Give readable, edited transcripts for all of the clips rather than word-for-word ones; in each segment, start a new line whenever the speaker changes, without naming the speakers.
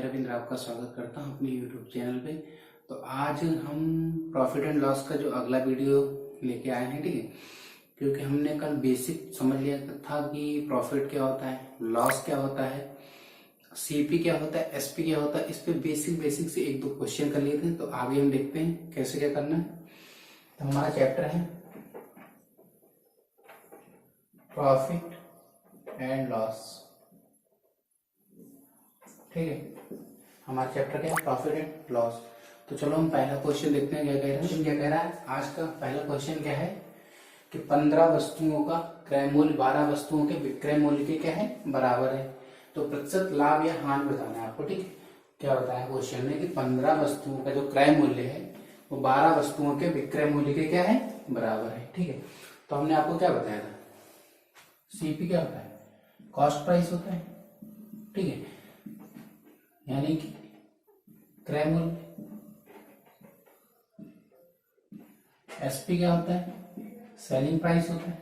रविंद्र आपका स्वागत करता हूं अपने YouTube चैनल पे। तो आज हम प्रॉफिट एंड लॉस का जो अगला वीडियो लेके आए हैं, ठीक है। क्योंकि हमने कल बेसिक समझ लिया था कि प्रॉफिट क्या होता है, लॉस क्या होता है, सीपी क्या होता है, एसपी क्या होता है। इस पे बेसिक से एक दो क्वेश्चन कर लिए थे। तो आगे हम देखते हैं कैसे क्या करना है। तो हमारा चैप्टर है प्रॉफिट एंड लॉस, ठीक है। हमारा चैप्टर क्या है, प्रॉफिट एंड लॉस। तो चलो हम पहला क्वेश्चन देखते हैं क्या कह रहा है। क्वेश्चन क्या कह रहा है, आज का पहला क्वेश्चन क्या है कि 15 वस्तुओं का क्रय मूल्य 12 वस्तुओं के विक्रय मूल्य के क्या है, बराबर है। तो प्रतिशत लाभ या हानि बताना है आपको, ठीक है। क्या बताया क्वेश्चन में कि 15 वस्तुओं का जो क्रय मूल्य है वो 12 वस्तुओं के विक्रय मूल्य के क्या है, बराबर है, ठीक है। तो हमने आपको क्या बताया था, सीपी क्या होता है, कॉस्ट प्राइस होता है, ठीक है। यानी कि क्रय मूल्य। एसपी क्या होता है, सेलिंग प्राइस होता है,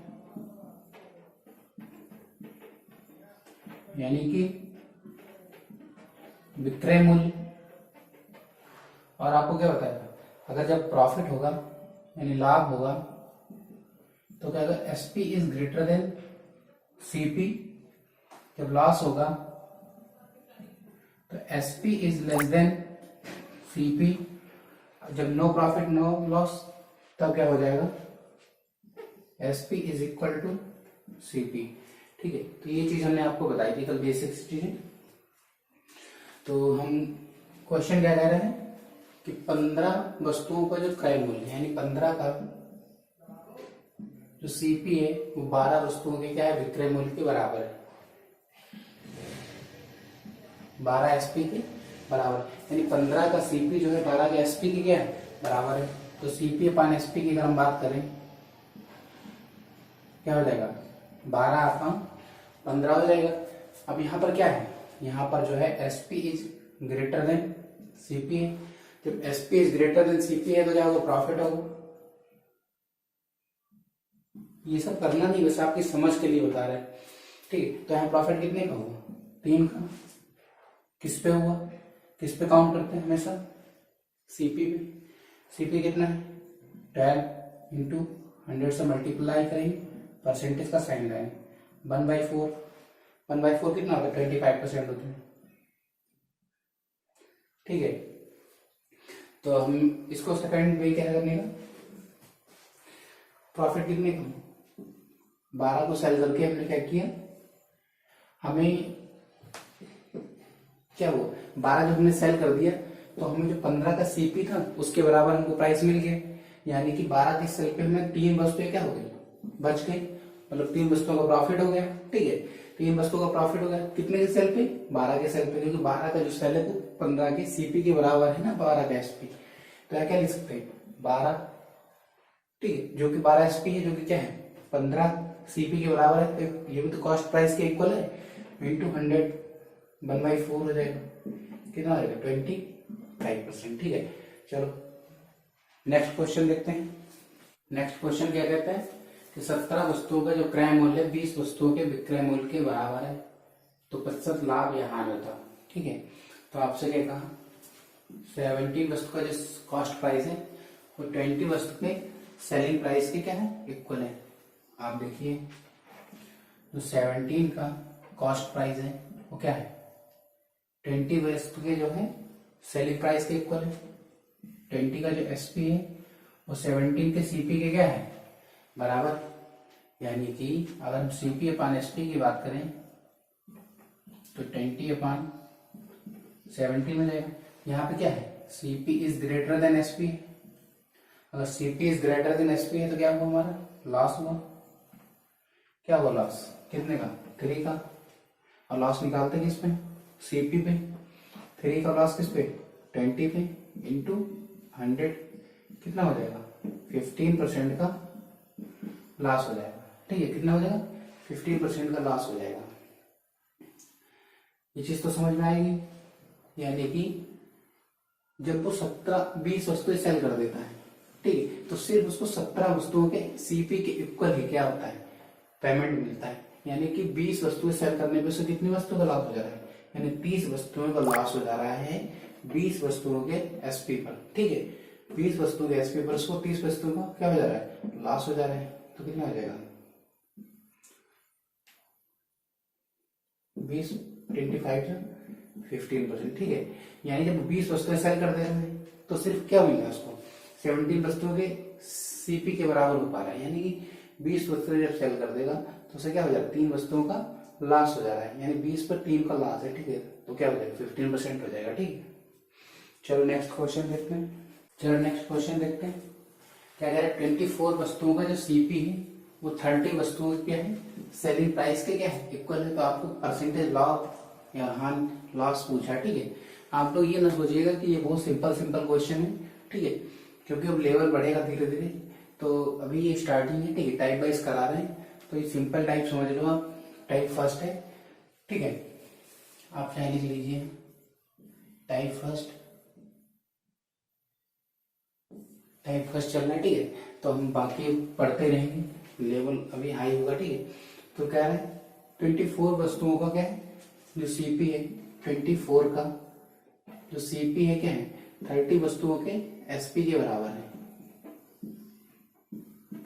यानी कि विक्रय मूल्य। और आपको क्या बताया था, अगर जब प्रॉफिट होगा यानी लाभ होगा तो क्या होगा, SP is greater than CP. जब लॉस होगा तो SP is less than CP. जब नो प्रॉफिट नो लॉस तब क्या हो जाएगा, SP is equal to CP, ठीक है। तो ये चीज हमने आपको बताई थी कल, बेसिक चीजें। तो हम क्वेश्चन क्या कह रहे हैं कि 15 वस्तुओं का जो क्रय मूल्य यानी 15 का जो सीपी है वो 12 वस्तुओं के क्या है, विक्रय मूल्य के बराबर है, 12 एसपी के बराबर। यानी 15 का सीपी जो है 12 के एसपी के क्या है, बराबर है। तो सीपी अपान एसपी की अगर हम बात करें क्या हो जाएगा, 12 अपान 15 हो जाएगा। अब यहाँ पर क्या है, यहाँ पर जो है SP is greater than CP है। जब SP is greater than CP है तो क्या होगा, प्रॉफिट होगा। ये सब करना नहीं, बस आपकी समझ के लिए बता रहे हैं, ठीक है। तो यहाँ प्रॉफिट कितने का हुआ, 3 का। किस पे हुआ, किस पे काउंट करते हैं हमेशा, सीपी पे। सीपी कितना है, 10 इंटू 100 से मल्टीप्लाई करेंगे, परसेंटेज का साइन लगाएंगे, 1/4। 1/4 कितना होता है, 25% होते हैं, ठीक है। तो हम इसको सेकंड वे क्या करने का, प्रॉफिट कितने का, 12 को सेल करके हमने क्या किया, हमें क्या हुआ, 12 जब हमने सेल कर दिया तो हमें जो 15 का सीपी था उसके बराबर हमको प्राइस मिल गया। यानी कि 12 के सेल पे हमें 3 वस्तुएं क्या हो गई, बच गई। मतलब 3 वस्तुओं का प्रॉफिट हो गया, ठीक है। 3 वस्तुओं का प्रॉफिट हो गया कितने के सेल पे, 12 के सेल पे। क्योंकि 12 का जो सेल है वो 15 के सीपी के बराबर है ना, 12 का एसपी। तो क्या लिख सकते हैं, 12, ठीक है, जो कि 12 एसपी है, जो कि क्या है 15 सीपी के बराबर है। तो ये भी तो कॉस्ट प्राइस के इक्वल है, इंटू 100, 1/4 हो जाएगा। कितना हो जाएगा, 25%, ठीक है। चलो नेक्स्ट क्वेश्चन देखते हैं। नेक्स्ट क्वेश्चन क्या कहता है कि 17 वस्तुओं का जो क्रय मूल्य 20 वस्तुओं के विक्रय मूल्य के बराबर है, तो प्रतिशत लाभ या हानि होता, ठीक है। तो आपसे क्या कहा, 17 वस्तु का जो कॉस्ट प्राइस है वो 20 वस्तु के सेलिंग प्राइस के क्या है, इक्वल है। आप देखिए जो 17 का कॉस्ट प्राइस है वो क्या है, 20 वस्तु के जो है सेलिंग प्राइस के इक्वल है। 20 का जो एसपी है वो 17 के सीपी के क्या है, बराबर। यानी कि अगर हम सीपी अपान एसपी की बात करें तो 20 अपान 17 में जाएगा। यहाँ पे क्या है, CP is greater than SP. अगर CP is greater than SP है तो क्या हुआ, हमारा लॉस हुआ। क्या हुआ लॉस, कितने का, 3 का। और लॉस निकालते किस पे, सीपी पे। 3 का लॉस किस पे, 20 पे, इंटू 100 कितना हो जाएगा, 15% का लॉस हो जाएगा, ठीक है। कितना हो जाएगा, 15% का लॉस हो जाएगा। ये चीज तो समझ में आएगी। यानी कि जब वो 20 वस्तुएं सेल कर देता है, ठीक है, तो सिर्फ उसको 17 वस्तुओं के सीपी के इक्वल ही क्या होता है, पेमेंट मिलता है। यानी कि 20 वस्तुएं सेल करने पे उसे कितनी वस्तु का लाभ हो जा रहा है, यानी 30 वस्तुओं का लॉस हो जा रहा है 20 वस्तुओं के एसपी पर। ठीक है, 20 वस्तुओं के एसपी पर उसको 30 वस्तुओं का क्या हो जा रहा है, लॉस हो जा रहा है। तो कितना हो जाएगा 20 25 15%। ठीक है, यानी जब 20 वस्तुएं सेल कर दे रहे हैं तो सिर्फ क्या मिलेगा उसको 17 वस्तुओं के सीपी के बराबर हो पा रहा है। यानी कि 20 वस्तुएं जब सेल कर देगा तो उसे क्या हो जाएगा 3 वस्तुओं का लॉस हो जा रहा है, यानी 20 पर 3 का लॉस है। ठीक है, तो क्या हो जाएगा 15% हो जाएगा। ठीक है, चलो नेक्स्ट क्वेश्चन देखते हैं। क्या कह रहा है 24 वस्तुओं का जो सीपी है वो 30 वस्तुओं क्या है सेलिंग प्राइस के क्या है इक्वल है। तो आपको परसेंटेज लॉस या हान लॉस पूछा। ठीक है, आप लोग ये ना सोचिएगा कि ये बहुत सिंपल क्वेश्चन है। ठीक है, क्योंकि अब लेवल बढ़ेगा धीरे धीरे, तो अभी ये स्टार्टिंग है। ठीक है, टाइप वाइज करा रहे हैं तो ये सिंपल टाइप समझ लो आप, टाइप फर्स्ट है। ठीक है, आप चाहे लिख लीजिए टाइप फर्स्ट चलना है। ठीक है, तो हम बाकी पढ़ते रहेंगे, लेवल अभी हाई होगा। ठीक है, तो क्या है 24 वस्तुओं का क्या है जो सीपी है, 24 का जो सीपी है क्या है 30 वस्तुओं के एसपी के बराबर है।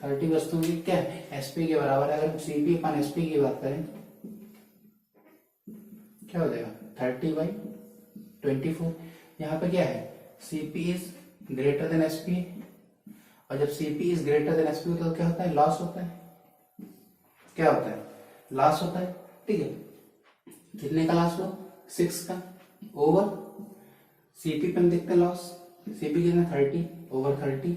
30 वस्तुओं की क्या है एसपी के बराबर है। अगर सीपी अपन एसपी की बात करें क्या हो जाएगा 30/24। यहाँ पे क्या है CP is greater than SP, और जब CP is greater than SP तो क्या होता है लॉस होता है। क्या होता है लॉस होता है। ठीक है, कितने का लॉस हुआ 6 का ओवर सीपी पे देखते हैं लॉस, सीपी कितना 30 ओवर 30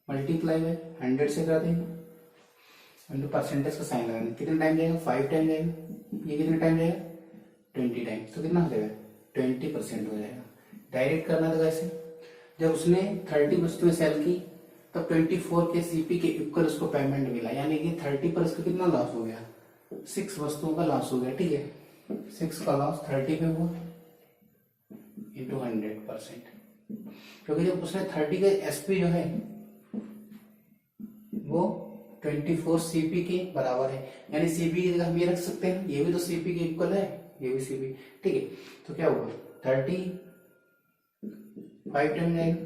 मल्टीप्लाई बाय 100 से कर देंगे, परसेंटेज का साइन लगाएंगे। कितना टाइम जाएगा 5 टाइम जाएगा। ये कितना टाइम जाएगा 20 टाइम, तो कितना हो जाएगा 20% हो जाएगा। डायरेक्ट करना था वैसे, जब उसने 30 वस्तुएं सेल की तब 24 के सीपी के इक्वल उसको पेमेंट मिला, यानी कि 30 पर उसका कितना लॉस हो गया 6 वस्तुओं का लॉस हो गया। ठीक है, 6 का लॉस 30 पे हुआ इंटू 100%, क्योंकि जब उसने 30 के एसपी जो है वो 24 सीपी के बराबर है, यानी सीपी की जगह हम ये रख सकते हैं, ये भी तो सीपी के इक्वल है, ये भी सीपी। ठीक है, तो क्या हुआ 30 5 टाइम जाएगा,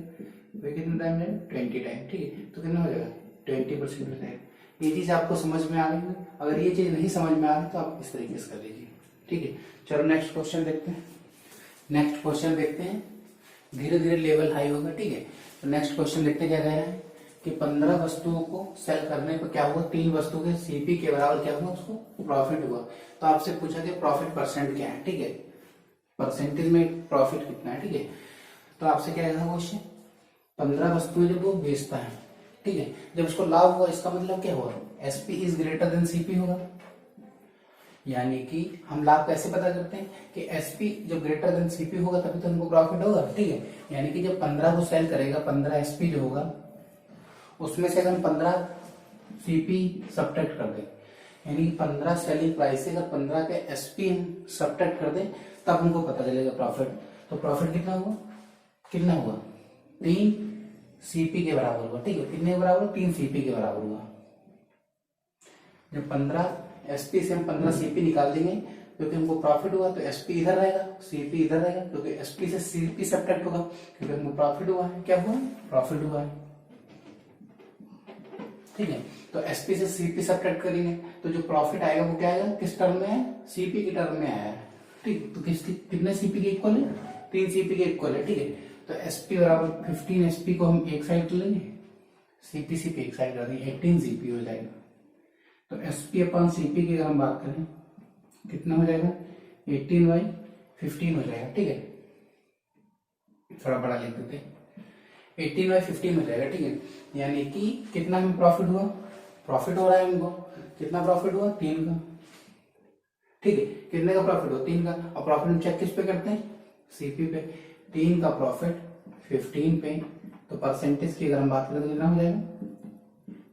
वे कितना टाइम जाएगा 20 टाइम। ठीक है, तो कितना हो जाएगा 20% हो जाएगा। ये चीज आपको समझ में आ गई है। अगर ये चीज नहीं समझ में आ रही तो आप इस तरीके से कर लीजिए। ठीक है, चलो नेक्स्ट क्वेश्चन देखते हैं। धीरे धीरे लेवल हाई होगा। ठीक है, तो नेक्स्ट क्वेश्चन देखते हैं क्या कह रहा है कि 15 वस्तुओं को सेल करने पर क्या हुआ 3 वस्तुओं के सीपी के बराबर क्या हुआ उसको प्रॉफिट हुआ। तो आपसे पूछा कि प्रॉफिट परसेंट क्या है। ठीक है, परसेंटेज में प्रॉफिट कितना है। ठीक है, तो आपसे क्या है क्वेश्चन 15 वस्तुएं जब वो बेचता है, ठीक है, जब उसको लाभ हुआ इसका मतलब क्या हुआ SP is greater than CP होगा। यानी कि हम लाभ कैसे पता करते हैं कि एसपी जब ग्रेटर देन सीपी होगा तभी तो हमको प्रॉफिट होगा। ठीक है, यानी कि जब 15 को सेल करेगा 15 एसपी जो होगा उसमें से अगर 15 सीपी सब्ट्रैक्ट कर दे, यानी 15 सेलिंग प्राइस से अगर 15 के एसपी हम सब्ट्रैक्ट कर दे तब हमको पता चलेगा प्रॉफिट। तो प्रॉफिट कितना हुआ 3 सीपी के बराबर हुआ। ठीक है, कितने के बराबर 3 सीपी के बराबर हुआ। जब 15 एसपी से हम 15 सीपी निकाल देंगे क्योंकि हमको प्रॉफिट हुआ, तो एसपी इधर रहेगा सीपी इधर रहेगा, क्योंकि एसपी से सीपी सब्ट्रैक्ट होगा क्योंकि हमको प्रॉफिट हुआ है। क्या हुआ प्रॉफिट हुआ है। ठीक है, तो एसपी से सीपी सब्ट्रैक्ट करेंगे तो जो प्रॉफिट आएगा वो क्या आएगा किस टर्म में है सीपी के टर्म में आया है। ठीक, तो कितने सीपी के इक्वल है 3 सीपी के इक्वल है। ठीक है, तो एसपी बराबर 15 एसपी को हम एक साइड लेंगे, सीपी सीपी एक साइड कर देंगे 18 सीपी हो जाएगा। तो एसपी अपन सीपी की अगर हम बात करें कितना हो जाएगा 18/15 हो जाएगा। ठीक है, थोड़ा बड़ा लिख देते हैं 18/15 हो जाएगा। ठीक है, यानी कि कितना हमें प्रॉफिट हुआ, प्रॉफिट हो रहा है हमको कितना प्रॉफिट हुआ 3 का। ठीक है, कितने का प्रॉफिट हुआ 3 का, और प्रॉफिट हम चेक किस पे करते हैं सीपी पे। 3 का प्रॉफिट 15 पे, तो परसेंटेज की अगर हम बात करें तो कितना हो जाएगा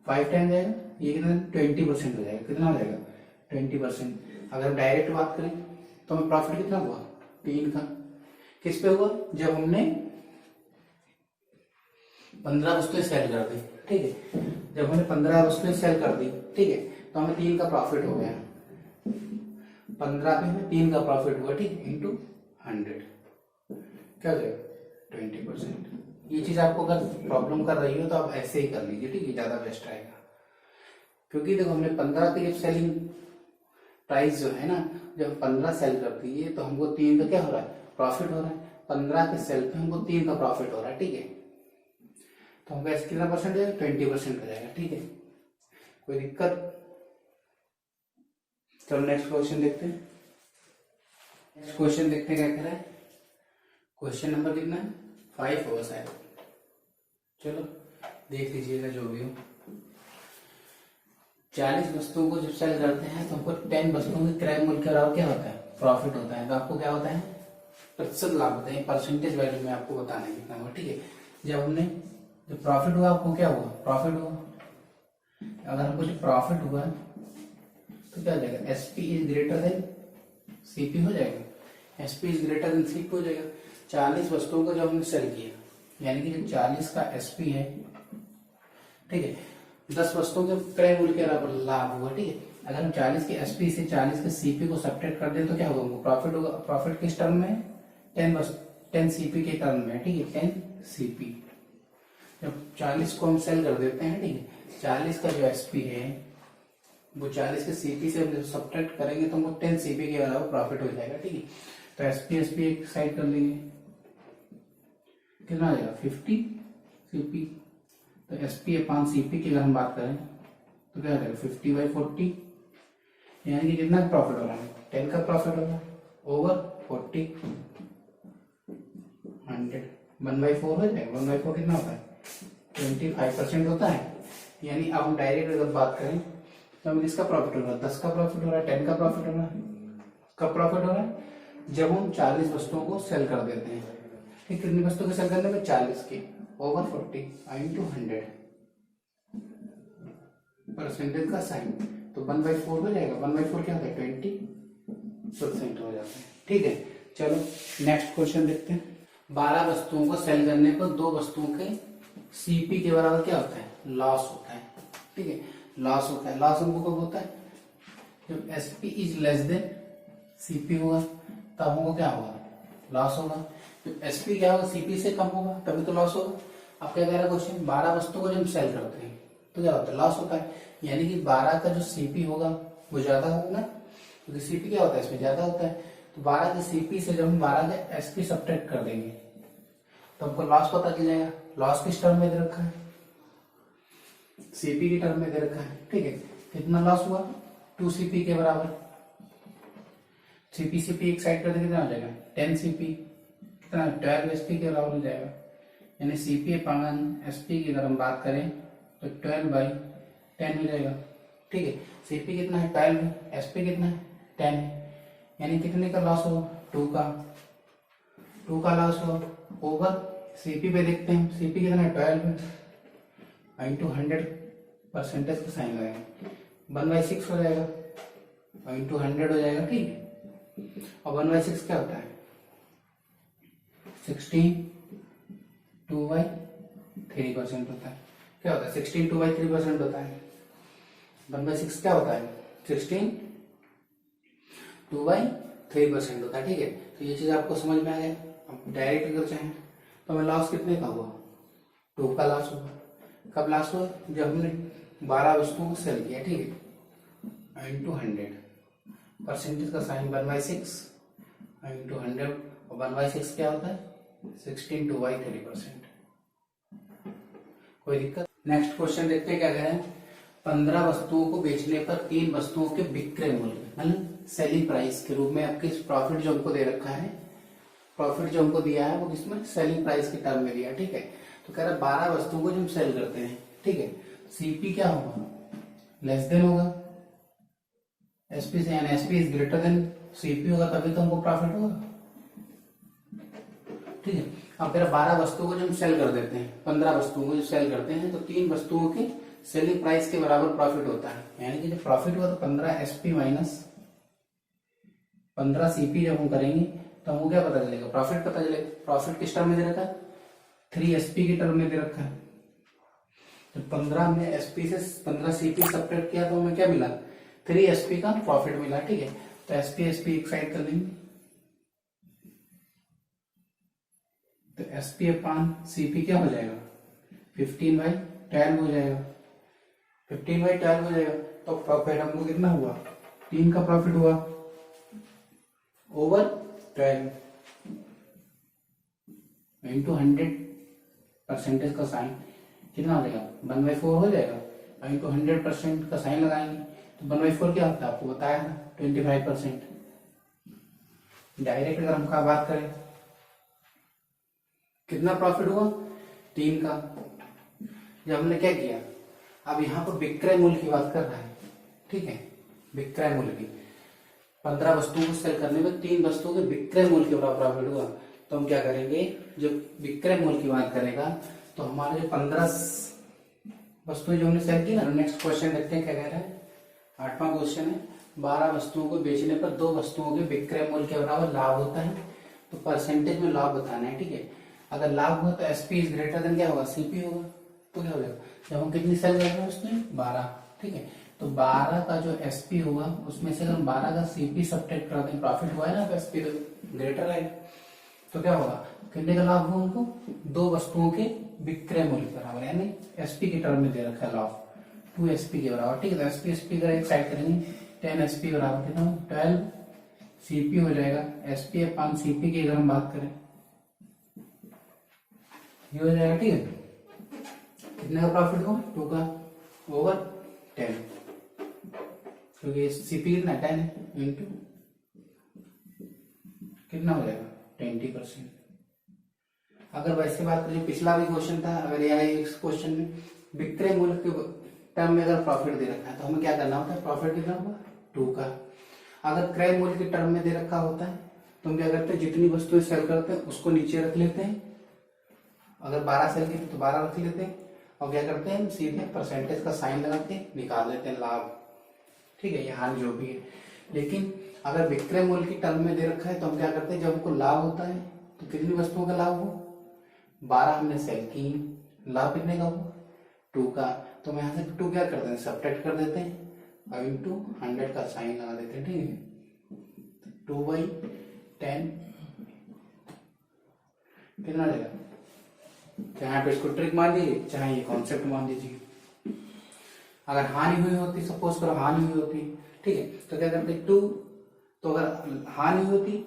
5 टाइम जाएगा, ये कितना 20% हो जाएगा। कितना हो जाएगा 20%। अगर डायरेक्ट बात करें तो हमें प्रॉफिट कितना हुआ 3 का, किस पे हुआ जब हमने 15 वस्तुएं सेल कर दी। ठीक है, जब हमने 15 वस्तुएं सेल कर दी, ठीक है, तो हमें 3 का प्रॉफिट हो गया। 15 पे हमें 3 का प्रॉफिट हुआ, ठीक है, इंटू 100 क्या हो जाएगा 20%। ये चीज आपको अगर प्रॉब्लम कर रही हो तो आप ऐसे ही कर लीजिए, ठीक है, ज्यादा बेस्ट रहेगा। क्योंकि देखो हमने 15 पे जब सेलिंग प्राइस जो है ना, जब 15 सेल करती है तो हमको 3 का क्या हो रहा है प्रॉफिट हो रहा है। 15 के सेल पे हमको 3 का प्रॉफिट हो रहा है, ठीक है, तो हमको ऐसे कितना परसेंट हो जाएगा 20% हो जाएगा, ठीक है, कोई दिक्कत। चलो नेक्स्ट क्वेश्चन देखते हैं। नेक्स्ट क्वेश्चन देखते हैं क्या कह रहा है। क्वेश्चन नंबर कितना है 5 होगा शायद, चलो देख लीजिएगा जो भी हो। 40 वस्तुओं को जब सेल करते हैं तो हमको 10 वस्तुओं के क्रय मूल्य के बराबर क्या होता है प्रॉफिट होता है। तो आपको क्या होता है प्रतिशत लाभ होता है, परसेंटेज वैल्यू में आपको बताना है कितना हुआ, ठीक है। जब प्रॉफिट हुआ आपको क्या हुआ प्रॉफिट हुआ। अगर हमको जो प्रॉफिट हुआ तो क्या हो जाएगा SP is greater than CP हो जाएगा। SP is greater than CP हो जाएगा। 40 वस्तुओं को जब हमने सेल किया यानी कि जो 40 का एसपी है, ठीक है, 10 वस्तुओं के क्रय मूल्य के बराबर लाभ हुआ, ठीक है। अगर हम 40 के एसपी से 40 के सीपी को सब्ट्रैक्ट कर दें तो क्या होगा हमको प्रॉफिट होगा। प्रॉफिट किस टर्म में 10 सीपी के टर्म में, ठीक है, 10 सीपी। जब 40 को हम सेल कर देते हैं, ठीक है, 40 का जो एसपी है वो 40 के सीपी से हम सब्ट्रैक्ट करेंगे तो हमको 10 सीपी के बराबर प्रॉफिट हो जाएगा, ठीक है। तो एसपी एक साइड कर लेंगे, कितना आ जाएगा 50 सीपी। तो एसपी अपॉन सीपी की अगर हम बात करें तो क्या हो जाएगा 50/40, यानी कि कितना प्रॉफिट हो रहा है 10 का प्रॉफिट हो रहा है ओवर 40 100 1/4 हो जाएगा। 1/4 कितना होता है 25% होता है। यानी अब हम डायरेक्ट अगर बात करें तो हमें किसका प्रॉफिट हो रहा है 10 का प्रॉफिट हो रहा है 10 का प्रॉफिट हो रहा है। कब प्रॉफिट हो रहा है जब हम 40 वस्तुओं को सेल कर देते हैं, ठीक, कितनी वस्तुओं को सेल करने में 40 की ओवर 40 इंटू 100 परसेंटेज का साइन, तो 1/4 हो जाएगा। 1/4 क्या होता है 20% हो जाता है, ठीक है। चलो नेक्स्ट क्वेश्चन देखते हैं। 12 वस्तुओं को सेल करने पर 2 वस्तुओं के सीपी के बराबर क्या होता है लॉस होता है, ठीक है, लॉस होता है। लॉस हमको कब होता है जब SP is less than CP होगा तब हमको क्या होगा लॉस होगा। जब एसपी क्या होगा सीपी से कम होगा तभी तो लॉस होगा। अब क्या कह रहा है क्वेश्चन 12 वस्तुओं को जब सेल करते हैं तो क्या होता है लॉस होता है। यानी कि 12 का जो सीपी होगा वो ज्यादा होगा ना, क्योंकि सीपी क्या होता है इसमें ज्यादा होता है। तो 12 के सीपी से जब हम 12 के एसपी सब्ट्रैक्ट कर देंगे तो हमको लॉस पता चल जाएगा। लॉस किस टर्म में दे रखा है सीपी की टर्म में दे रखा है, ठीक है। कितना लॉस हुआ 2 सीपी के बराबर। सीपी एक साइड कर दे कितना हो जाएगा 10 सीपी, कितना 12 एसपी के बराबर हो जाएगा। यानी सीपी अपॉन एसपी की अगर हम बात करें तो 12/10 हो जाएगा, ठीक है। सीपी कितना है 12, एसपी कितना है 10 है, यानी कितने का लॉस होगा 2 का लॉस होगा ओवर सीपी पे देखते हैं सीपी कितना है 12 इंटू 100 परसेंटेज का साइन लगाएंगे 1/6 हो जाएगा इंटू 100 हो जाएगा, ठीक है। और 1/6 क्या होता है 16 2/3% होता है। क्या होता है 16 2/3% होता है। 1/6 क्या होता है 16 2/3% होता है, ठीक है। तो ये चीज आपको समझ में आ गया। अब डायरेक्ट अगर चाहें तो हमें लॉस कितने का हुआ 2 का लॉस हुआ। कब लॉस हुआ जब हमने 12 वस्तुओं को सेल किया, ठीक है, इंटू 100 परसेंटेज का साइन 1/6 इंटू 100 और 1/6 क्या होता है 16 2/3%। कोई दिक्कत। नेक्स्ट क्वेश्चन देखते हैं क्या कह रहे हैं। 15 वस्तुओं को बेचने पर 3 वस्तुओं के विक्रय मूल्य मतलब सेलिंग प्राइस के रूप में आपके प्रॉफिट जो हमको दे रखा है, प्रॉफिट जो हमको दिया है वो किसमें सेलिंग प्राइस के टर्म में दिया, ठीक है। तो कह रहा है 12 वस्तुओं को जो हम सेल करते हैं, ठीक है, सीपी क्या होगा लेस देन होगा एसपी से, यानी SP is greater than CP होगा तभी तो हमको प्रॉफिट होगा, ठीक है। अब फिर 12 वस्तुओं को जो हम सेल कर देते हैं 15 वस्तुओं को जो सेल करते हैं तो 3 वस्तुओं के सेलिंग प्राइस के बराबर प्रॉफिट होता है। यानी कि जब प्रॉफिट हुआ तो 15 एसपी माइनस 15 सीपी जब हम करेंगे तो हमको क्या पता चलेगा प्रॉफिट पता चलेगा। प्रॉफिट किस टर्म में दे रखा है 3 एसपी के टर्म में दे रखा है। तो 15 में एसपी से 15 सीपी सब्ट्रैक्ट किया तो हमें क्या मिला 3 एसपी का प्रॉफिट मिला, ठीक है। तो एसपी एक साइड कर लेंगे, तो एसपी अपान सीपी क्या हो जाएगा 15/12 हो जाएगा, 15/12 हो जाएगा। तो प्रॉफिट हमको कितना हुआ 3 का प्रॉफिट हुआ ओवर 12 इंटू 100% का साइन कितना हो जाएगा 1/4 हो जाएगा, इंटू 100% का साइन लगाएंगे तो 1/4 क्या होता है आपको बताया था 25%। डायरेक्ट अगर हम बात करें कितना प्रॉफिट हुआ 3 का। जब हमने क्या किया, अब यहाँ पर विक्रय मूल्य की बात कर रहा है, ठीक है, विक्रय मूल्य की 15 वस्तुओं को सेल करने में 3 वस्तुओं के विक्रय मूल्य के बराबर प्रॉफिट हुआ। तो हम क्या करेंगे, जब विक्रय मूल्य की बात करेगा तो हमारे जो 15 वस्तुएं जो हमने सेल की ना, नेक्स्ट क्वेश्चन देखते हैं क्या कह रहा है। 8वां क्वेश्चन है 12 वस्तुओं को बेचने पर 2 वस्तुओं के विक्रय मूल्य के बराबर लाभ होता है, तो परसेंटेज में लाभ बताना है, ठीक है। अगर लाभ हुआ तो एसपी इज ग्रेटर देन क्या होगा सीपी होगा, तो क्या हो जाएगा जब हम कितनी सेल कर रहे हैं वस्तुएं 12, ठीक है, तो 12 का जो एसपी होगा उसमें से अगर हम 12 का सीपी सब्ट्रैक्ट कर दें, प्रॉफिट हुआ है ना, तो एसपी तो ग्रेटर है, तो क्या होगा कितने का लाभ हुआ हमको 2 वस्तुओं के विक्रय मूल्य के बराबर, यानी एसपी के टर्म में दे रखा है लाभ 2 एसपी के बराबर, ठीक है। तो एसपी का एक साइड करेंगे 10 एसपी बराबर कितना 12 सीपी हो जाएगा, एसपी अपान सीपी की अगर हम बात करें ये हो जाएगा, ठीक है, कितने का प्रॉफिट हो 2 का ओवर 10, क्योंकि सीपी कितना 10 है इंटू कितना हो जाएगा 20%। अगर वैसे बात करें पिछला भी क्वेश्चन था, अगर यह इस क्वेश्चन में विक्रय मूल्य के टर्म में अगर प्रॉफिट दे रखा है तो हमें क्या करना होता है, प्रॉफिट कितना होगा 2 का। अगर क्रय मूल्य के टर्म में दे रखा होता है तो हम क्या करते हैं, जितनी वस्तुएं सेल करते हैं उसको नीचे रख लेते हैं, अगर 12 सेल की तो 12 रख लेते हैं, और क्या करते हैं सीधे परसेंटेज का साइन लगा के निकाल लेते हैं लाभ, ठीक है, यहाँ जो भी है। लेकिन अगर विक्रय मूल्य की टर्म में दे रखा है तो हम क्या करते हैं, जब हमको लाभ होता है तो कितनी वस्तुओं का लाभ हो 12 हमने सेल की, लाभ कितने का हुआ 2 का, तो हम यहाँ से 2 क्या करते हैं सब्ट्रैक्ट कर देते हैं और इंटू 100 का साइन लगा देते हैं, ठीक है, 2/10 कितना रहेगा, चाहे आप इसको ट्रिक मान लीजिए चाहे ये कॉन्सेप्ट मान लीजिए। अगर हानि हुई होती, सपोज करो हानि हुई होती, ठीक है, तो क्या करते 2, तो अगर हानि होती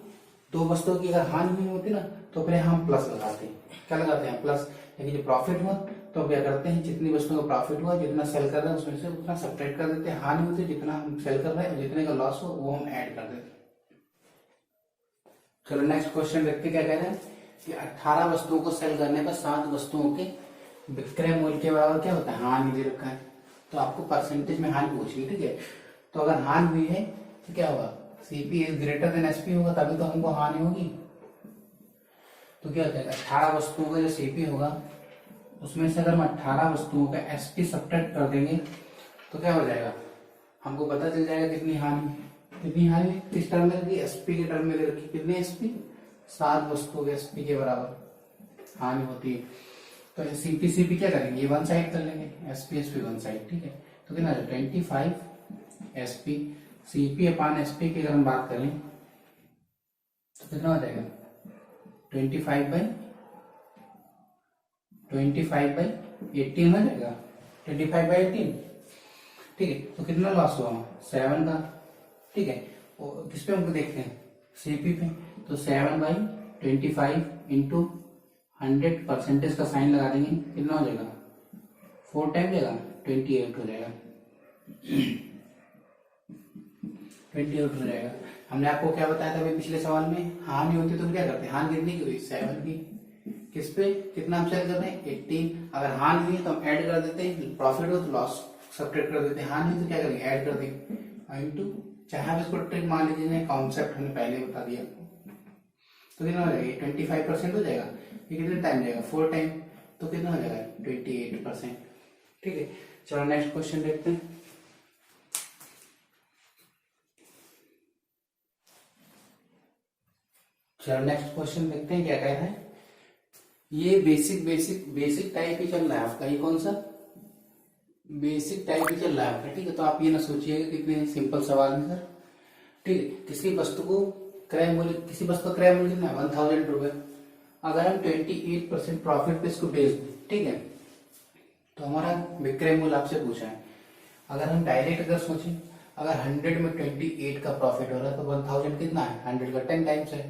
2 वस्तुओं की अगर हानि हुई होती ना तो फिर हम प्लस लगाते हैं, क्या लगाते हैं प्लस, लेकिन जो प्रॉफिट हुआ तो क्या करते हैं जितनी वस्तुओं का प्रॉफिट हुआ जितना सेल कर रहे हैं उसमें से उतना सब्ट्रैक्ट कर देते हैं, हानि होती जितना हम सेल कर रहे हैं जितने का लॉस हो वो हम ऐड कर देते हैं। चलो नेक्स्ट क्वेश्चन देखते क्या कह रहे हैं कि 18 वस्तुओं को सेल करने पर 7 वस्तुओं के विक्रय मूल्य के बराबर क्या होता है हानि दे रखा है, तो आपको परसेंटेज में हानि पूछी, ठीक है। तो अगर हानि हुई है तो क्या होगा CP is greater than SP होगा, तभी तो हमको हानि होगी, तो क्या हो जाएगा 18 वस्तुओं का जो सीपी होगा उसमें से अगर हम 18 वस्तुओं का एसपी सब्ट्रैक्ट कर देंगे तो क्या हो जाएगा, हमको पता चल जाएगा कितनी हानि किस टर्म में रखी, एसपी के टर्म में रखी, कितने एसपी 7 वस्तुओं के एसपी के बराबर हानि होती है। तो सीपी क्या करेंगे, ये वन साइड कर लेंगे, एसपी वन साइड, ठीक है, तो कितना 25 एसपी सीपी अपान एसपी की अगर हम बात करें तो कितना हो जाएगा 25/18 हो जाएगा, 25/18, ठीक है। तो कितना लॉस हुआ 7 का, ठीक है, किस पे हमको देखते हैं सीपी पे, तो 7/25 इंटू 100 परसेंटेज का साइन लगा देंगे, कितना हो जाएगा 4 टाइम जाएगा 28 हो जाएगा 28 हो जाएगा। हमने आपको क्या बताया था अभी पिछले सवाल में, हानि होती तो हम क्या करते हैं, हानि कितनी की हुई 7 की, किस पे कितना हम सेल कर रहे हैं 18, अगर हानि हुई तो हम ऐड कर देते हैं, प्रॉफिट हो तो लॉस सब्ट्रैक्ट कर देते हैं, हानि हुई तो क्या करेंगे ऐड कर देंगे इंटू, चाहे आप इसको ट्रिक मान लीजिए, कॉन्सेप्ट हमने पहले बता दिया, तो कितना हो जाएगा 25% हो जाएगा, ये कितने टाइम जाएगा 4 टाइम, तो कितना हो जाएगा 28%, ठीक है। चलो नेक्स्ट क्वेश्चन देखते हैं। चलो नेक्स्ट क्वेश्चन देखते हैं क्या कह रहा है, ये बेसिक टाइप ही चल रहा है आपका, ये कौन सा बेसिक टाइप ही चल रहा है आपका, ठीक है। तो आप ये ना सोचिएगा कितने सिंपल सवाल है सर, ठीक है। किसी वस्तु का क्रय मूल्य कितना है 1000 रुपए। अगर हम 28% प्रॉफिट पे इसको बेच दें, ठीक है, तो हमारा विक्रय मूल्य आपसे पूछा है। अगर हम डायरेक्ट अगर सोचें, अगर 100 में 28 का प्रॉफिट हो रहा है तो 1000 कितना है, 100 का 10 टाइम्स है,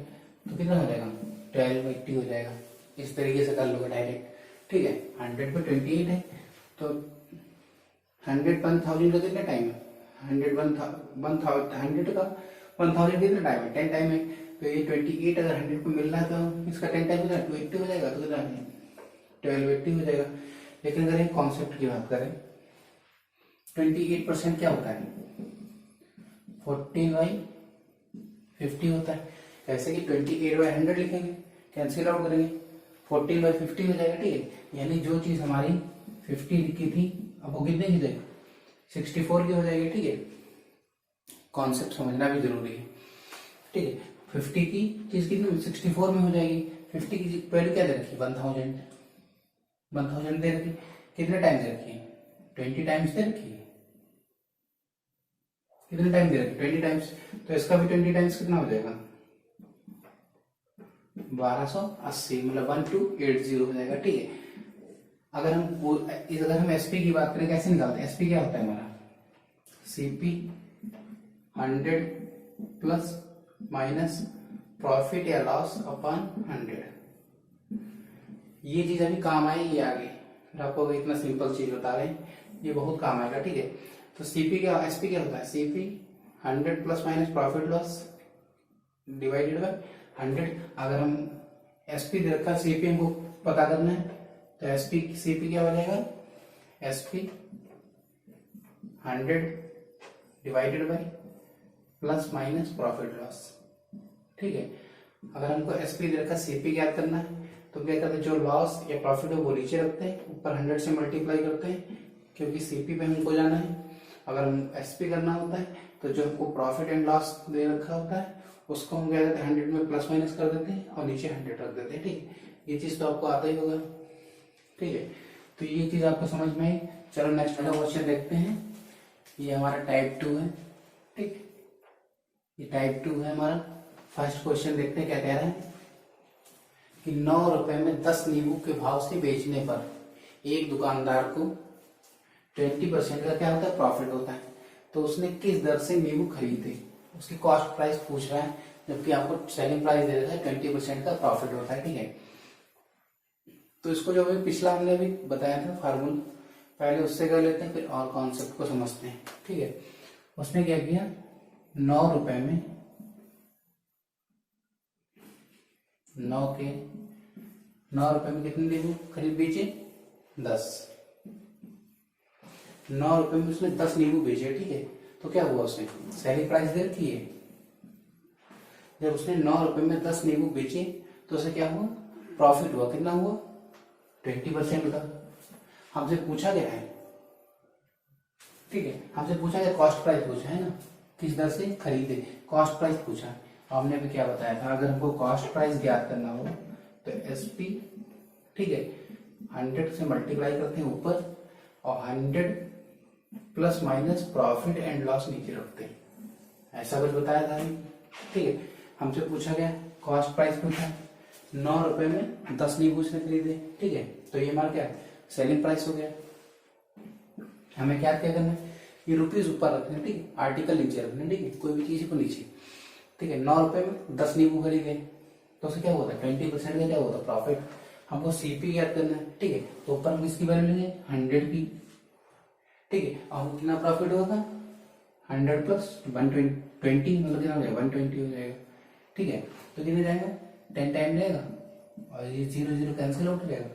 तो कितना हो जाएगा 1280 हो जाएगा। इस तरीके से कर लोगे डायरेक्ट, ठीक है। 100 पे 28 है तो 100 1000 का कितना टाइम है, 100 का 1000 कितना टाइम है, 10 टाइम है। तो ये 28 अगर 100 पे मिल रहा है तो इसका 10 टाइम कितना 280 हो जाएगा, तो कितना 1280 हो जाएगा। लेकिन अगर एक कॉन्सेप्ट की बात करें, 28% क्या होता है 14/50 होता है। ऐसे कि 28/100 लिखेंगे, कैंसिल आउट करेंगे, 14/50 हो जाएगा, ठीक है। यानी जो चीज हमारी 50 की थी अब वो कितने की जाएगी 64 की हो जाएगी, ठीक है। कॉन्सेप्ट समझना भी जरूरी है, ठीक है। 50 की चीज कितनी 64 में हो जाएगी। 50 की वैल्यू क्या दे रखी 1000 दे रखी, कितने टाइम्स दे रखी है 20 टाइम्स दे रखी है, कितने टाइम दे रखी 20 टाइम्स। तो इसका भी 20 टाइम्स कितना हो जाएगा 1280, मतलब 1280 हो जाएगा, ठीक है। अगर हम एसपी की बात करें, कैसे निकालते हैं, एसपी क्या होता है हमारा सीपी 100 प्लस माइनस प्रॉफिट या लॉस अपॉन 100। ये चीज अभी काम आएगी आगे, आपको इतना सिंपल चीज बता रहे हैं, ये बहुत काम आएगा, ठीक है। तो सीपी क्या एसपी क्या होता है, CP 100 plus minus profit loss divided by 100। अगर हम एसपी दे रखा सीपी हमको पता करना है तो एसपी सीपी क्या हो जाएगा SP 100 divided by plus minus profit loss, ठीक है। अगर हमको एसपी दे रखा सीपी ज्ञात करना है तो क्या करते हैं, जो लॉस या प्रॉफिट है वो नीचे रखते हैं, ऊपर 100 से मल्टीप्लाई करते हैं, क्योंकि सीपी पे हमको जाना है। अगर हम एसपी करना होता है तो जो हमको प्रॉफिट एंड लॉस दे रखा होता है उसको हम क्या करते हैं 100 में प्लस माइनस कर देते हैं और नीचे 100 रख देते हैं, ठीक है। ये चीज तो आपको आता ही होगा, ठीक है। तो ये चीज आपको समझ में आई। चलो नेक्स्ट वाला क्वेश्चन देखते हैं। ये हमारा टाइप 2 है, ठीक। ये टाइप 2 है हमारा। फर्स्ट क्वेश्चन देखते हैं क्या कह रहा है कि 9 रुपए में 10 नींबू के भाव से बेचने पर एक दुकानदार को 20% का क्या होता है प्रॉफिट होता है। तो उसने किस दर से नींबू खरीदे, उसकी कॉस्ट प्राइस पूछ रहा है, जबकि आपको सेलिंग प्राइस दे रहा है 20% का प्रॉफिट होता है, ठीक है। तो इसको जो अभी पिछला हमने अभी बताया था फार्मूला, पहले उससे कर लेते हैं फिर और कॉन्सेप्ट को समझते हैं, ठीक है। उसने क्या किया 9 रुपए में 9 रुपए में कितने नींबू खरीद बेचे 10। 9 रुपए में उसने 10 नींबू बेचे, ठीक है। तो क्या हुआ उसने सेलिंग प्राइस दे रखी है, जब उसने 9 रुपए में 10 नींबू बेचे तो उसे क्या हुआ प्रॉफिट हुआ, कितना हुआ 20% का। हमसे पूछा गया है, ठीक है, हमसे पूछा गया कॉस्ट प्राइस पूछा है ना, किस दर से खरीदे, कॉस्ट प्राइस पूछा है। हमने भी क्या बताया था, अगर हमको कॉस्ट प्राइस ज्ञात करना हो तो एसपी, ठीक है, 100 से मल्टीप्लाई करते हैं ऊपर और 100 plus minus profit and loss नीचे रखते हैं, ऐसा कुछ बताया था, ठीक है। हमसे पूछा गया कॉस्ट प्राइस पूछा, 9 रुपए में 10 नींबू से खरीदे, ठीक है। तो ये हमारा क्या सेलिंग प्राइस हो गया। हमें क्या क्या करना है, ये रुपीज ऊपर रखना है, ठीक है, आर्टिकल नीचे रखना है, ठीक है, कोई भी चीज को नीचे, ठीक है। 9 रुपए में 10 नींबू खरीदे तो उसे क्या होता है 20% का क्या होता है प्रॉफिट। हमको सीपी ज्ञात करना है, ठीक है। तो ऊपर हम किसकी वैल्यू लेंगे 100 की, ठीक है। और कितना प्रॉफिट होगा 100 प्लस 120, मतलब कितना हो जाएगा 120 हो जाएगा, ठीक है। तो कितने जाएगा 10 टाइम जाएगा और ये 0 0 कैंसिल आउट हो जाएगा,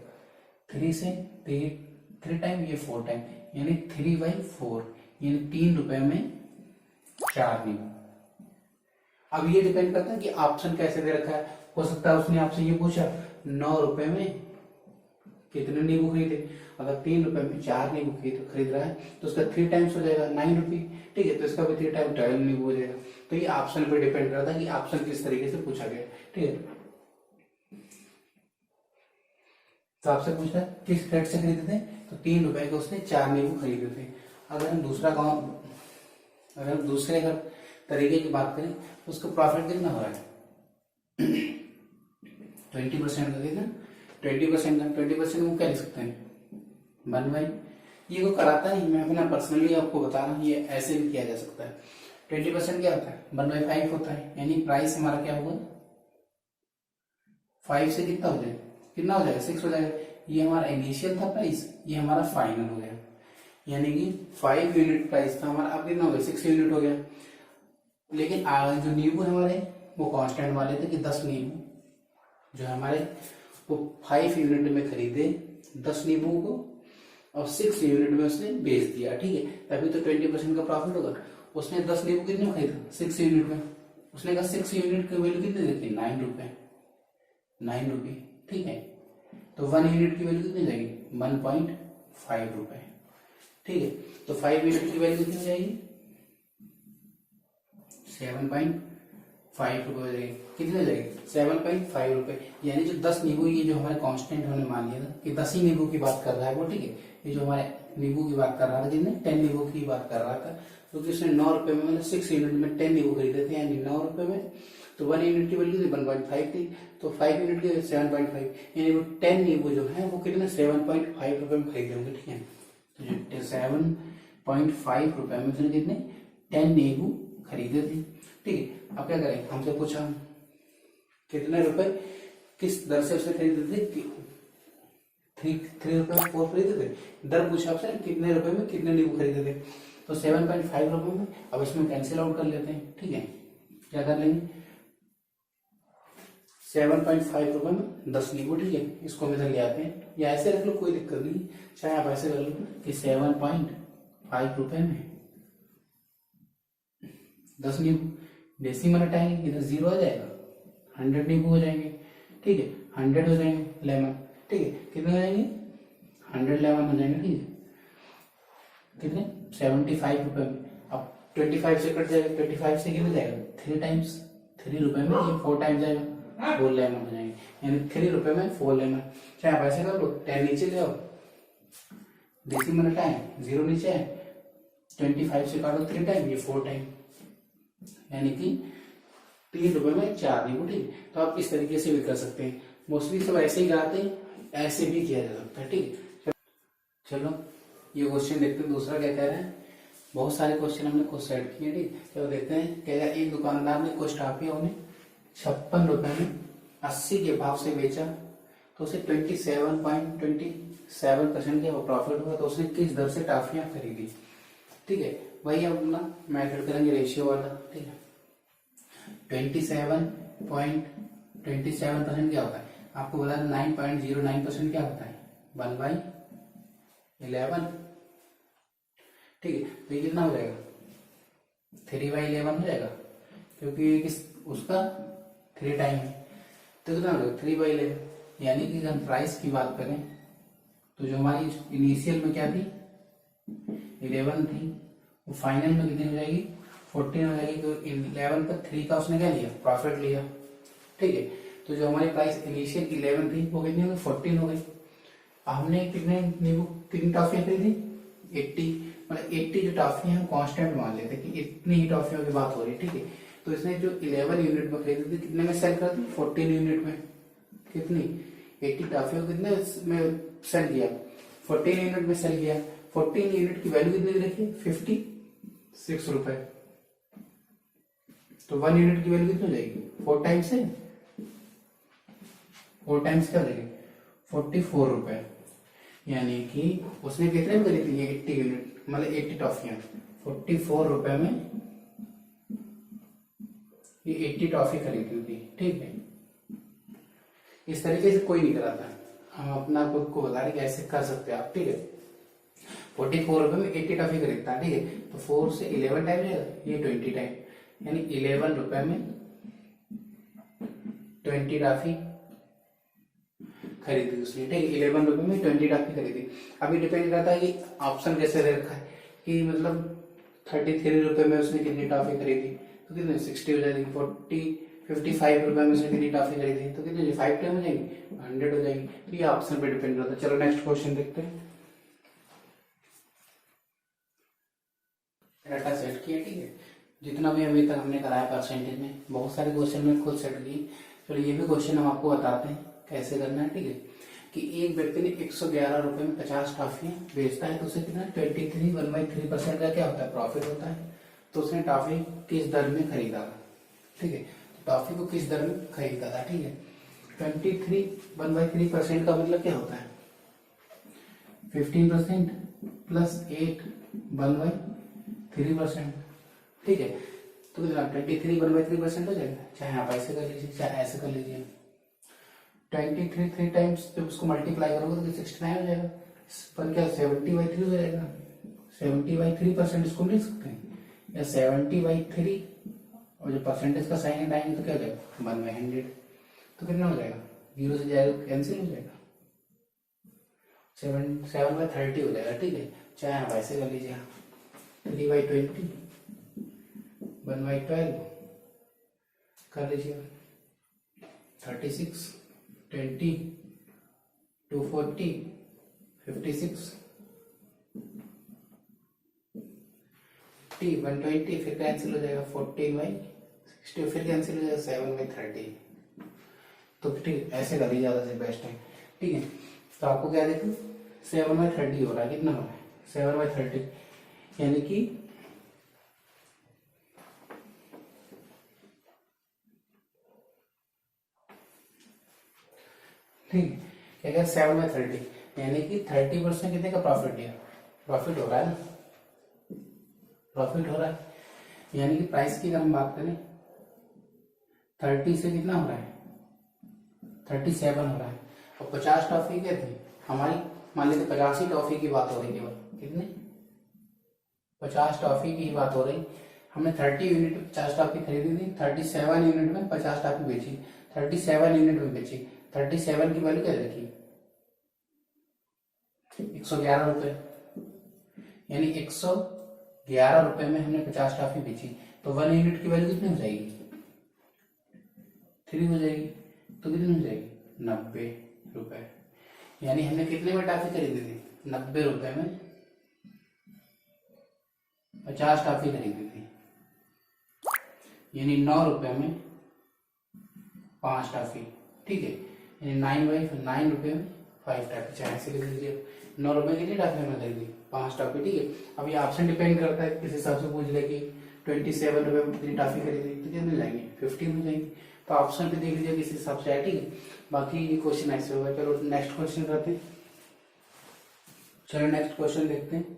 3 से 3 टाइम, ये 4 टाइम, यानी 3/4, यानी 3 रुपए में 4 नींबू। अब ये डिपेंड करता है कि ऑप्शन कैसे दे रखा है। हो सकता है उसने आपसे ये पूछा 9 रुपए में कितने नींबू खरीदे, अगर 3 रुपए में 4 नींबू खरीद रहा है तो उसका 3 टाइम्स हो जाएगा 9 रुपये, ठीक है। तो इसका भी 3 टाइम 12 नींबू हो जाएगा। तो ये ऑप्शन पे डिपेंड करता है कि ऑप्शन किस तरीके से पूछा गया, ठीक है। तो आपसे पूछा किस रेट से खरीदे थे, तो 3 रुपए के उसने 4 नींबू खरीदे थे। अगर हम दूसरे अगर तरीके की बात करें तो उसका प्रॉफिट कितना हो रहा है 20% का। कितना 20% का 20% को क्या लिख सकते हैं 1/, ये को कराता नहीं, मैं अपना पर्सनली आपको बता रहा हूँ, ये ऐसे भी किया जा सकता है। 20% क्या होता है 1/5 होता है, यानी प्राइस हमारा क्या होगा 5 से कितना हो जाएगा, कितना हो जाएगा 6 हो जाएगा। ये हमारा इनिशियल था प्राइस, ये हमारा फाइनल हो गया, यानी कि 5 यूनिट प्राइस था हमारा, अब कितना हो गया 6 यूनिट हो गया। लेकिन जो नींबू हमारे वो कांस्टेंट वाले थे कि 10 नींबू जो हमारे वो 5 यूनिट में खरीदे 10 नींबू को और 6 यूनिट में उसने बेच दिया, ठीक है, तभी तो 20% का प्रॉफिट होगा। उसने 10 नींबू कितने में खरीदा 6 यूनिट में, उसने कहा 6 यूनिट की वैल्यू कितनी देती 9 रुपए, 9 रुपये, ठीक है, तो 1 यूनिट की वैल्यू कितनी जाएगी 1.5 रुपए, ठीक है, तो 5 यूनिट की वैल्यू कितनी जाएगी 7.5 रुपए हो जाएगी, कितने हो जाएगी 7.5 रुपए। यानी जो 10 नींबू, ये जो हमारे कांस्टेंट हमने मान लिया था कि 10 ही नींबू की बात कर रहा है वो, ठीक है, ये जो हमारे नींबू की बात कर रहा था जिसने 10 नींबू की बात कर रहा था, क्योंकि उसने 9 रुपए में मतलब 6 यूनिट में 10 नींबू खरीदे थे, यानी 9 रुपए में, तो 1 यूनिट की वैल्यू 1.5 थी, तो 5 यूनिट की 7.5, यानी वो 10 नींबू जो है वो कितने 7.5 रुपए में खरीदे होंगे, ठीक है, तो 7.5 रुपए में उसने कितने 10 नींबू खरीदे थे, ठीक है। अब क्या करें, हमसे पूछा कितने रुपए किस दर से उसने खरीदे थे, 3 रुपए में 4 खरीदे थे, दर पूछा आपसे कितने रुपए में कितने नींबू खरीदे थे, तो 7.5 रुपए में। अब इसमें कैंसिल आउट कर लेते हैं, ठीक है, क्या कर लेंगे 7.5 रुपए में 10 नींबू, ठीक है, इसको हम इधर ले आते हैं, या ऐसे रख लो कोई दिक्कत नहीं, चाहे आप ऐसे कर लो कि 7.5 रुपए में 10 नींबू, डेसिमल हटाएंगे इधर 0 आ जाएगा, 100 नींबू हो जाएंगे, ठीक है, 100 हो जाएंगे लेमन, ठीक है, कितने हो जाएंगे 100 लेमन हो जाएंगे, ठीक है, कितने 75 रुपए में। अब 25 से कट जाएगा, 25 से कितने जाएगा 3 टाइम्स, 3 रुपए में ये 4 टाइम्स जाएगा, 4 लेमन हो जाएंगे, यानी 3 रुपए में 4 लेमन। चाहे आप ऐसे कर लो 10 नीचे ले आओ, डेसिमल हटाएं 0 नीचे है, 25 से काटो 3 टाइम, ये 4 टाइम, यानी कि 3 रुपए में 4 नींबू, ठीक है। तो आप इस तरीके से भी कर सकते हैं, मोस्टली सब ऐसे ही कराते हैं, ऐसे भी किया जा सकता है, ठीक है। चलो ये क्वेश्चन देखते हैं, दूसरा क्या कह रहे हैं, बहुत सारे क्वेश्चन हमने खुद सेट किए, ठीक, चलो देखते हैं। कह रहा एक दुकानदार ने कुछ टाफिया उन्हें 56 रुपए में 80 के भाव से बेचा, तो उसे 27.27% का प्रॉफिट हुआ, तो उसने किस दर से टाफियां खरीदी, ठीक है। वही हम अपना मेथड करेंगे रेशियो वाला, ठीक है। 27.27% क्या होता है आपको बता, 9.09% क्या होता है 1/11, ठीक है, तो ये कितना हो जाएगा 3/11 हो जाएगा, क्योंकि किस उसका 3 टाइम है, तो कितना हो जाएगा 3/11, यानी कि हम प्राइस की बात करें तो जो हमारी इनिशियल में क्या थी 11 थी, वो फाइनल में कितनी हो जाएगी 14 हो जाएगी, तो 11 पर 3 का उसने क्या लिया प्रॉफिट लिया, ठीक है। तो जो हमारी प्राइस इनिशियल 11 थी वो कितनी हो गई 14 हो गई। हमने कितने नींबू कितनी टॉफियां खरीदी 80, मतलब 80 जो टॉफियां हम कांस्टेंट मान लेते कि इतनी ही टॉफियों की बात हो रही है, ठीक है। तो इसने जो 11 यूनिट में खरीदी थी कितने में सेल कर दी 14 यूनिट में, कितनी 80 टॉफियों कितने में सेल किया 14 यूनिट में सेल किया, 14 यूनिट की वैल्यू कितनी रखी 56 रुपए, तो 1 यूनिट की वैल्यू कितनी हो जाएगी 4 टाइम्स है, 4 टाइम्स क्या हो जाएगी 44 रुपए, यानी कि उसने कितने में खरीदी थी 80 यूनिट मतलब 80 टॉफियां, 44 रुपए में ये 80 टॉफी खरीदी थी, ठीक है। इस तरीके से कोई नहीं कराता, हम अपना खुद को बता रहे कि ऐसे कर सकते हैं आप, ठीक है। 44 रुपए में 80 टॉफी खरीदता है, ठीक है, तो 4 से 11 टाइम जाएगा, ये 20 टाइम, यानी 11 रुपए में 20 टॉफी खरीदी उसने, ठीक है, 11 रुपए में 20 टॉफी खरीदी। अभी डिपेंड करता है कि ऑप्शन कैसे दे रखा है कि मतलब 33 रुपए में उसने कितनी टॉफी खरीदी, तो कितने 60 हो जाएगी, 55 रुपए में उसने कितनी टॉफी खरीदी तो कितने 5 टाइम हो जाएंगी 100 हो जाएंगी, तो ये ऑप्शन पे डिपेंड करता है। चलो नेक्स्ट क्वेश्चन देखते हैं। डाटा सेट किया, ठीक है, जितना भी अभी तक हमने कराया परसेंटेज में, बहुत सारे क्वेश्चन में खुद सेट किए। चलो ये भी क्वेश्चन हम आपको बताते हैं कैसे करना है, ठीक है। कि एक व्यक्ति ने 111 रुपए में 50 टॉफी बेचता है तो उसे कितना 23 का क्या होता है, प्रॉफिट होता है। तो उसने टॉफी किस दर में खरीदा था, ठीक है। टॉफी को किस दर में खरीदा था, ठीक है। 23 का मतलब क्या होता है, 15% प्लस 8 ठीक है। तो कितना 23 हो जाएगा, चाहे आप ऐसे कर लीजिए चाहे ऐसे कर लीजिए। 23 3 टाइम्स जब उसको मल्टीप्लाई करोगे तो 69 हो जाएगा, पर क्या 70/3 हो जाएगा। 70/3% इसको लिख सकते हैं, या 70/3 और जो परसेंटेज का साइन हटाएंगे तो क्या हो जाएगा 1/100। तो कितना हो जाएगा, 0 से जाएगा कैंसिल हो जाएगा, 7/30 हो जाएगा, ठीक है। चाहे आप ऐसे कर लीजिए 3/20 1/12 कर लीजिए, 36 20 240 56 120 फिर कैंसिल हो जाएगा 14/60 फिर कैंसिल हो जाएगा 7/30। तो ठीक ऐसे कर लीजिए, ज्यादा से बेस्ट है, ठीक है। तो आपको क्या देखो 7/30 हो रहा है, कितना हो रहा है 7/30, यानी कि ठीक है, क्या क्या 7/30 यानी कि 30% कितने का प्रॉफिट दिया, प्रॉफिट हो रहा है ना, प्रॉफिट हो रहा है। यानी कि प्राइस की अगर हम बात करें 30 से कितना हो रहा है 37 हो रहा है। और 50 टॉफी क्या थी हमारी, मान लीजिए 50 ही टॉफी की बात हो रही केवल, कितने 50 टॉफी की बात हो रही। हमने 30 यूनिट 50 टॉफी खरीदी थी, 37 यूनिट में 50 टॉफी बेची, 37 यूनिट में बेची, 37 की वैल्यू क्या रखी 111 रुपए, यानी 111 रुपए में हमने 50 टॉफी बेची, तो 1 यूनिट की वैल्यू कितनी हो जाएगी 3 हो जाएगी। तो कितनी हो जाएगी 90 रुपए, यानी हमने कितने में टॉफी खरीदी थी 90 रुपए में 50 टॉफी खरीदी थी, यानी 9 रुपए में 5 टॉफी, ठीक है। यानी 9 रुपए में 5 टॉफी, चाहे ऐसे लिख लीजिए 9 रुपए की कितनी टॉफी में खरीदी 5 टॉफी, ठीक है। अब ये ऑप्शन डिपेंड करता है, किस हिसाब से पूछ ले कि 27 रुपए में कितनी टॉफी खरीदी तो कितनी मिल जाएंगी 15 हो जाएंगी। तो ऑप्शन पे देख लीजिए किस हिसाब से है, ठीक है। बाकी ये क्वेश्चन ऐसे होगा। चलो नेक्स्ट क्वेश्चन करते हैं, चलो नेक्स्ट क्वेश्चन देखते हैं।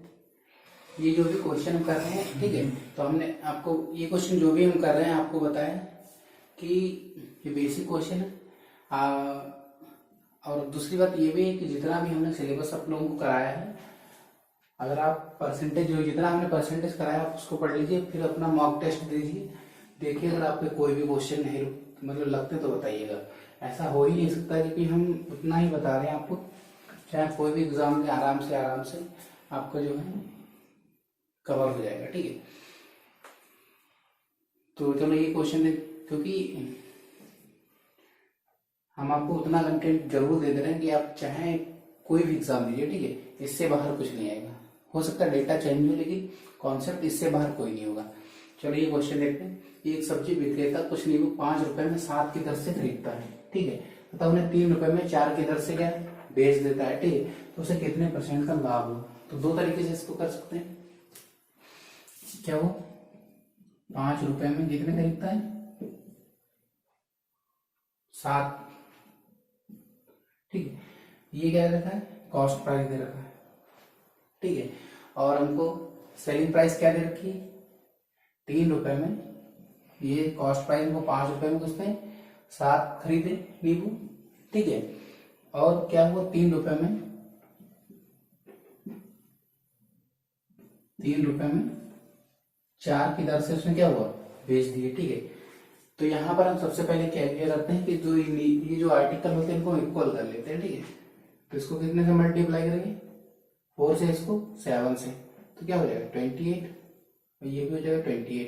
ये जो भी क्वेश्चन हम कर रहे हैं, ठीक है, तो हमने आपको ये क्वेश्चन जो भी हम कर रहे हैं आपको बताया कि ये बेसिक क्वेश्चन है। और दूसरी बात ये भी है कि जितना भी हमने सिलेबस आप लोगों को कराया है, अगर आप परसेंटेज जो जितना हमने परसेंटेज कराया आप उसको पढ़ लीजिए, फिर अपना मॉक टेस्ट दीजिए, देखिए अगर आपके कोई भी क्वेश्चन नहीं मतलब लगते तो बताइएगा। ऐसा हो ही नहीं सकता क्योंकि हम उतना ही बता रहे हैं आपको, चाहे कोई भी एग्जाम में आराम से आपका जो है कवर हो जाएगा, ठीक है। तो चलो ये क्वेश्चन है, क्योंकि हम आपको उतना कंटेंट जरूर दे रहे हैं कि आप चाहे कोई भी एग्जाम दीजिए, ठीक है, इससे बाहर कुछ नहीं आएगा। हो सकता है डेटा चेंज हो लेकिन कॉन्सेप्ट इससे बाहर कोई नहीं होगा। चलो ये क्वेश्चन देखते हैं। एक सब्जी विक्रेता कुछ नींबू 5 रुपए में 7 की दर से खरीदता है, ठीक है, तथा उन्हें 3 रुपए में 4 की दर से क्या बेच देता है, ठीक है, तो उसे कितने % का लाभ हो। तो दो तरीके से इसको कर सकते हैं। क्या वो 5 रुपए में कितने खरीदता है 7, ठीक है। ये क्या रखा है कॉस्ट प्राइस दे रखा है, ठीक है। और हमको सेलिंग प्राइस क्या दे रखी है 3 रुपए में, ये कॉस्ट प्राइस हमको 5 रुपए में किसने 7 खरीदे नींबू, ठीक है। और क्या हुआ 3 रुपए में 4 की दर से उसने क्या हुआ बेच दिए, ठीक है। तो यहाँ पर हम सबसे पहले क्या करते हैं कि जो ये जो आर्टिकल होते हैं इनको इक्वल कर लेते हैं, ठीक है। तो इसको कितने से मल्टीप्लाई करेंगे 4 से, इसको 7 से, तो क्या हो जाएगा 28, और ये भी हो जाएगा 28।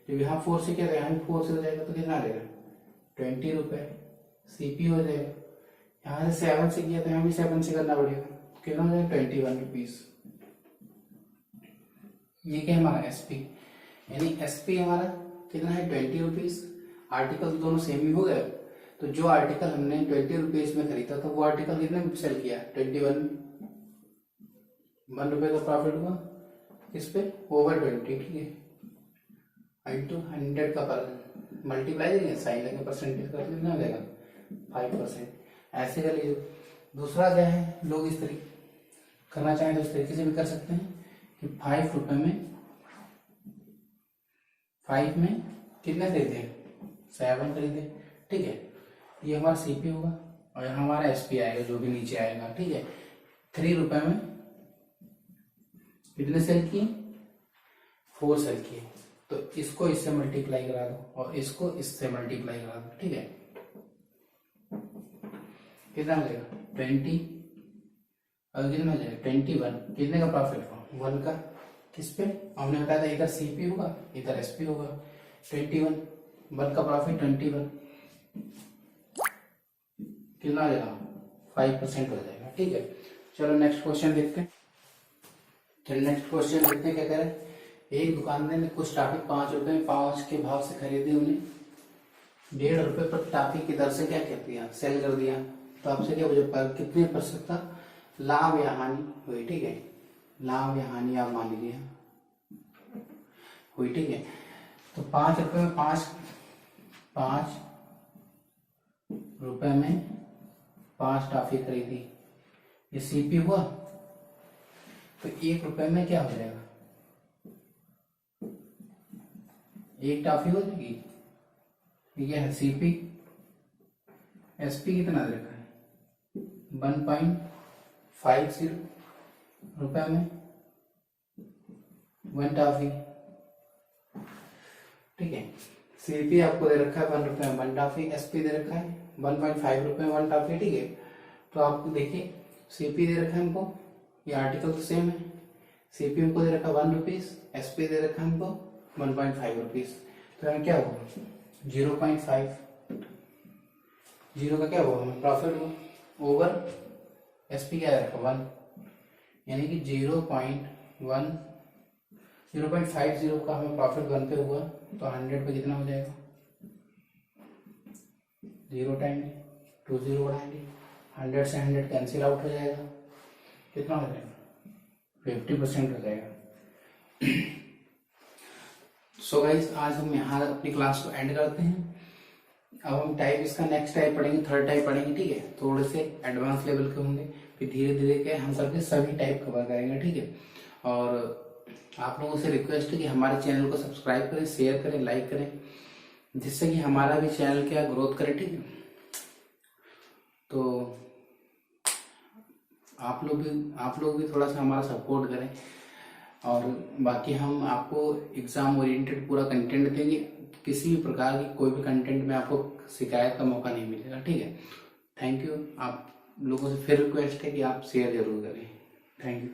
जब यहाँ 4 से क्या यहाँ भी 4 से हो जाएगा तो कितना आ जाएगा 20 रुपए सीपी हो जाएगा। यहाँ से 7 से किया तो यहाँ भी 7 से करना पड़ेगा, कितना हो जाएगा 21 रुपीज। ये क्या हमारा एसपी, यानी एसपी हमारा कितना है 20 रुपीज। आर्टिकल तो दोनों सेम ही हो गए। तो जो आर्टिकल हमने 20 रुपीज में खरीदा था वो आर्टिकल कितने में सेल किया 21 में। 1 रुपए का प्रॉफिट हुआ इस पे ओवर 20, ठीक है। इंटू 100 का पर मल्टीप्लाई देंगे, साइन लगे परसेंटेज कर कितना हो जाएगा 5%। ऐसे कर लीजिए। दूसरा क्या है, लोग इस तरीके करना चाहें तो इस तरीके से भी कर सकते हैं कि 5 रुपए में 5 में कितने खरीदे 7 खरीदे, ठीक है। ये हमारा सीपी होगा और यहाँ हमारा एसपी आएगा जो भी नीचे आएगा, ठीक है। 3 रुपए में कितने सेल किए 4 सेल किए। तो इसको इससे मल्टीप्लाई करा दो और इसको इससे मल्टीप्लाई करा दो, ठीक है। कितना मिलेगा 20 और कितना हो जाएगा 21। कितने का प्रॉफिट हुआ 1 का। किस पे हमने बताया था इधर सीपी होगा इधर एसपी होगा। 21 1 का प्रॉफिट 21 कितना हो जाएगा 5% हो जाएगा, ठीक है। चलो नेक्स्ट क्वेश्चन देखते हैं। चलो नेक्स्ट क्वेश्चन देखते हैं क्या कह रहे हैं। एक दुकानदार ने कुछ टॉफी 5 रुपए में 5 के भाव से खरीदी, उन्हें 1.5 रुपए पर टॉफी की दर से क्या कर दिया सेल कर दिया। तो आपसे क्या पूछा पर कितने प्रतिशत का लाभ या हानि हुई, ठीक है। लाभ या हानि आप मान लीजिए हुई, ठीक है। तो 5 रुपए में 5 रुपए में 5 टॉफी खरीदी, ये सीपी हुआ। तो 1 रुपए में क्या हो जाएगा 1 टॉफी हो जाएगी, ठीक है। सीपी एसपी कितना दे रखा है 1.50 रुपए में 1 टॉफी, ठीक है। सीपी आपको दे रखा है 1 रुपए में 1 टॉफी, एसपी दे रखा है 1.5 रुपए में 1 टॉफी, ठीक है। तो आपको देखिए सीपी दे रखा है हमको, ये आर्टिकल तो सेम है। सीपी हमको दे रखा है 1 रुपीज, एसपी दे रखा है हमको 1.5 रुपीज। तो यहाँ क्या होगा 0.5, 0 का क्या हुआ हमें प्रॉफिट हुआ ओवर एसपी क्या रखा 1, यानी कि 0.50 का हमें प्रॉफिट 1 पे हुआ। तो 100 पे कितना हो जाएगा 0 टाइम 2 0 बढ़ाएंगे 100 से 100 कैंसिल आउट हो जाएगा, कितना हो जाएगा 50% हो जाएगा। सो गाइस आज हम यहाँ अपनी क्लास को एंड करते हैं। अब हम टाइप इसका नेक्स्ट टाइप पढ़ेंगे, 3rd टाइप पढ़ेंगे, ठीक है। थोड़े से एडवांस लेवल के होंगे, फिर धीरे धीरे के हम करके सभी टाइप कवर करेंगे, ठीक है। और आप लोगों से रिक्वेस्ट है कि हमारे चैनल को सब्सक्राइब करें, शेयर करें, लाइक करें, जिससे कि हमारा भी चैनल क्या ग्रोथ करे, ठीक है। तो आप लोग भी थोड़ा सा हमारा सपोर्ट करें। और बाकी हम आपको एग्जाम ओरिएंटेड पूरा कंटेंट देंगे, किसी भी प्रकार की कोई भी कंटेंट में आपको शिकायत का मौका नहीं मिलेगा, ठीक है। Thank you. आप लोगों से फिर रिक्वेस्ट है कि आप शेयर जरूर करें। Thank you.